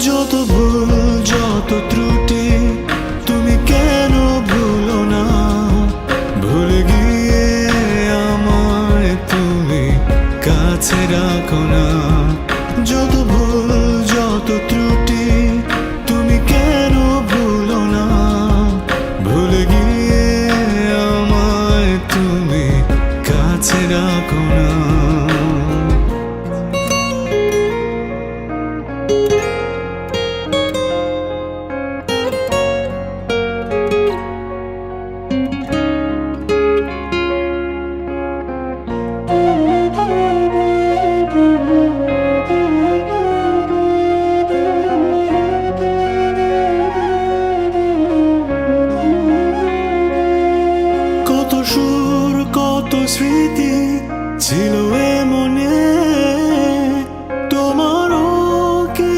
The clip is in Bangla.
যত ভুল যত ত্রুটি তুমি কেন ভুলো না, ভুলে গিয়ে আমায় তুমি কাছে রাখো না। যত ভুল যত ত্রুটি তুমি কেন ভুলো না, ভুলে গিয়ে আমায় তুমি কাছে রাখো না।